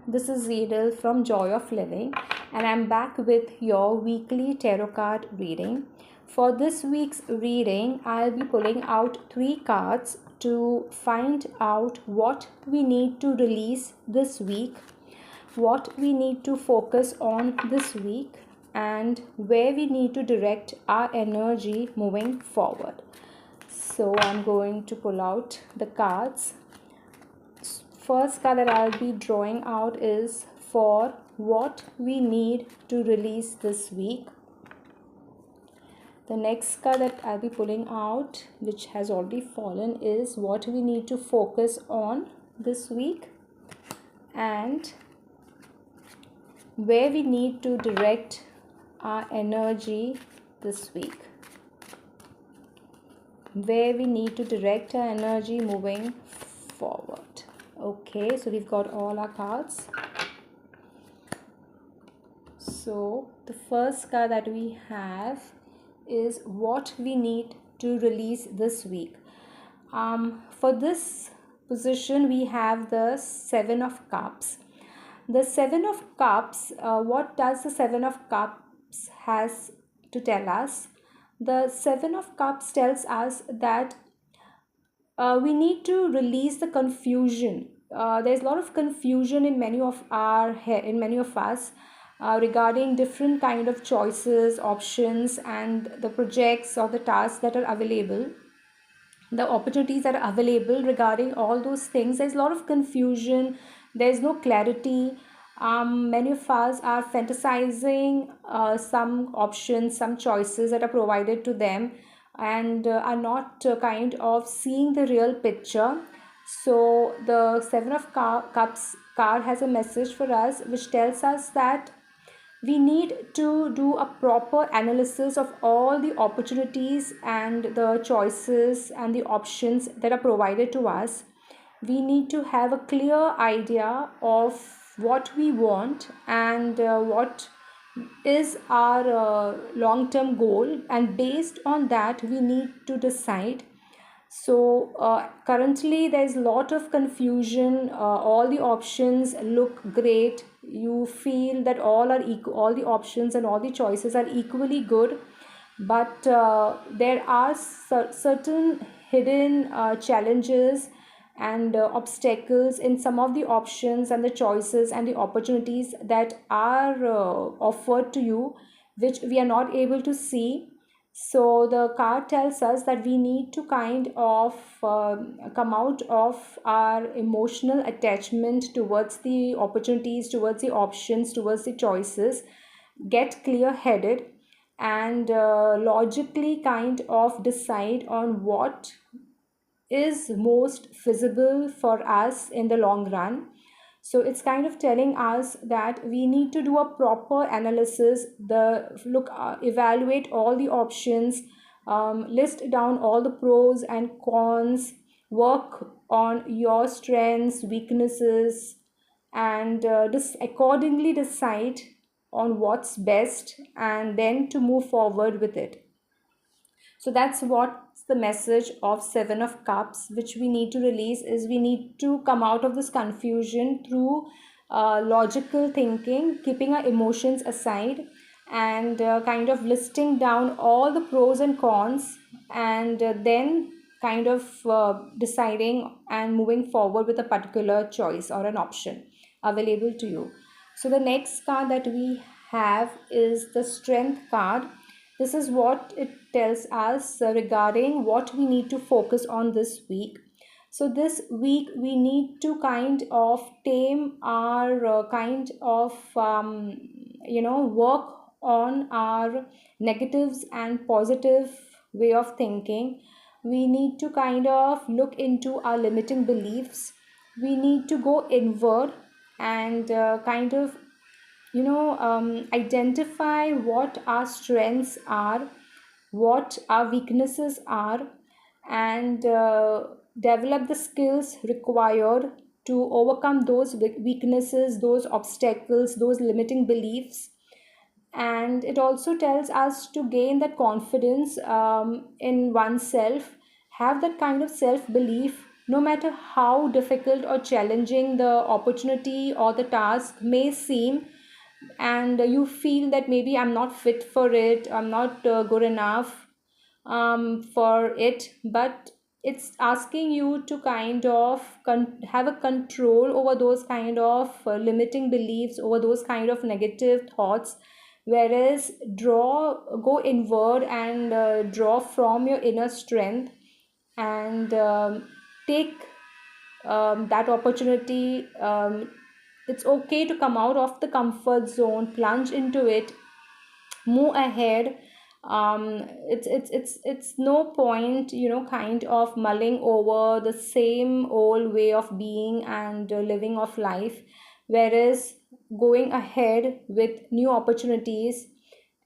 This is Zedel from Joy of Living, and I'm back with your weekly tarot card reading. For this week's reading, I'll be pulling out three cards to find out what we need to release this week, what we need to focus on this week, and where we need to direct our energy moving forward. So, I'm going to pull out the cards. First card that I'll be drawing out is for what we need to release this week. The next card that I'll be pulling out, which has already fallen, is what we need to focus on this week and where we need to direct our energy this week. Where we need to direct our energy moving forward. Okay, so we've got all our cards. So the first card that we have is what we need to release this week. For this position, we have the Seven of Cups. The Seven of Cups, what does the Seven of Cups has to tell us? The Seven of Cups tells us that we need to release the confusion. There's a lot of confusion in many of us regarding different kind of choices, options, and the projects or the tasks that are available, the opportunities that are available regarding all those things. There's a lot of confusion. There's no clarity. Many of us are fantasizing some options, some choices that are provided to them, and are not kind of seeing the real picture. So the Seven of Cups card has a message for us which tells us that we need to do a proper analysis of all the opportunities and the choices and the options that are provided to us. We need to have a clear idea of what we want and what is our long-term goal, and based on that we need to decide. So currently there is a lot of confusion. All the options look great. You feel that all the options and all the choices are equally good, but there are certain hidden challenges and obstacles in some of the options and the choices and the opportunities that are offered to you, which we are not able to see. So the card tells us that we need to kind of come out of our emotional attachment towards the opportunities, towards the options, towards the choices, get clear headed, and logically kind of decide on what is most feasible for us in the long run. So it's kind of telling us that we need to do a proper analysis, evaluate all the options, list down all the pros and cons, work on your strengths, weaknesses, and accordingly decide on what's best, and then to move forward with it. So that's what's the message of Seven of Cups, which we need to release. Is we need to come out of this confusion through logical thinking, keeping our emotions aside, and kind of listing down all the pros and cons, and then kind of deciding and moving forward with a particular choice or an option available to you. So the next card that we have is the Strength card. This is what it tells us regarding what we need to focus on this week. So this week we need to kind of tame our work on our negatives and positive way of thinking. We need to kind of look into our limiting beliefs. We need to go inward and identify what our strengths are, what our weaknesses are, and develop the skills required to overcome those weaknesses, those obstacles, those limiting beliefs. And it also tells us to gain that confidence in oneself, have that kind of self belief no matter how difficult or challenging the opportunity or the task may seem, and you feel that maybe I'm not fit for it, I'm not good enough for it, but it's asking you to kind of have a control over those kind of limiting beliefs, over those kind of negative thoughts. Whereas go inward and draw from your inner strength, and take that opportunity. It's okay to come out of the comfort zone, plunge into it, move ahead. It's no point, kind of mulling over the same old way of being and living of life. Whereas going ahead with new opportunities,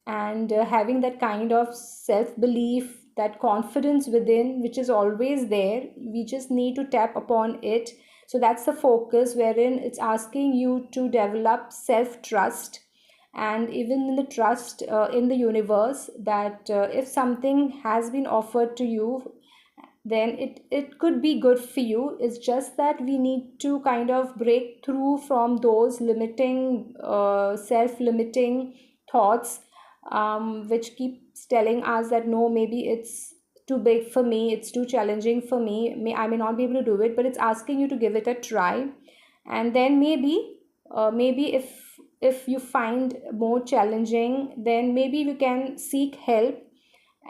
and having that kind of self belief, that confidence within, which is always there, we just need to tap upon it. So that's the focus, wherein it's asking you to develop self trust, and even in the trust in the universe, that if something has been offered to you, then it could be good for you. It's just that we need to kind of break through from those limiting self limiting thoughts, which keeps telling us that no, maybe it's too big for me, it's too challenging for me, I may not be able to do it. But it's asking you to give it a try, and then maybe if you find more challenging, then maybe you can seek help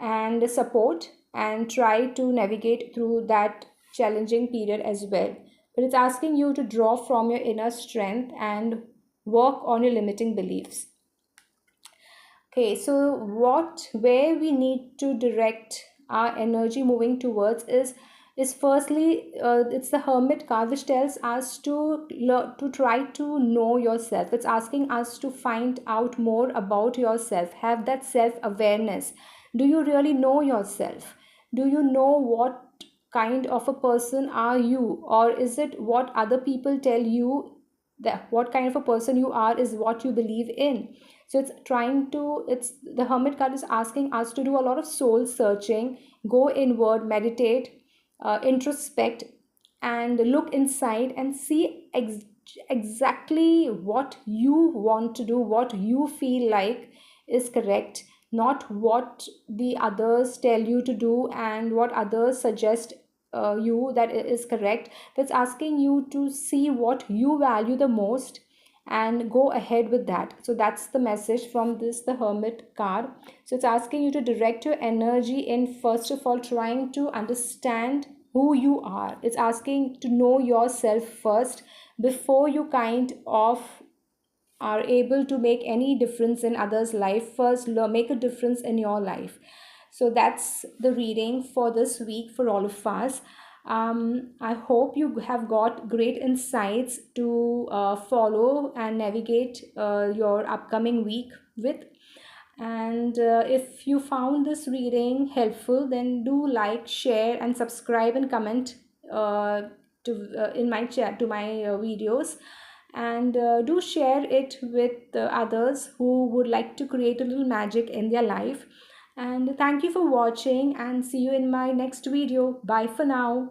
and support, and try to navigate through that challenging period as well. But it's asking you to draw from your inner strength and work on your limiting beliefs. Okay, so where we need to direct our energy moving towards is firstly, it's the Hermit card, which tells us to try to know yourself. It's asking us to find out more about yourself, have that self awareness. Do you really know yourself? Do you know what kind of a person are you, or is it what other people tell you, that what kind of a person you are is what you believe in? So it's the Hermit card is asking us to do a lot of soul searching, go inward, meditate, introspect, and look inside and see exactly what you want to do, what you feel like is correct, not what the others tell you to do and what others suggest you that is correct. That's asking you to see what you value the most and go ahead with that. So that's the message from the Hermit card. So it's asking you to direct your energy in, first of all, trying to understand who you are. It's asking to know yourself first before you kind of are able to make any difference in others life. First make a difference in your life. So that's the reading for this week for all of us. I hope you have got great insights to follow and navigate your upcoming week with. And if you found this reading helpful, then do like, share, and subscribe and comment in my chat to my videos, and do share it with others who would like to create a little magic in their life. And thank you for watching, and see you in my next video. Bye for now.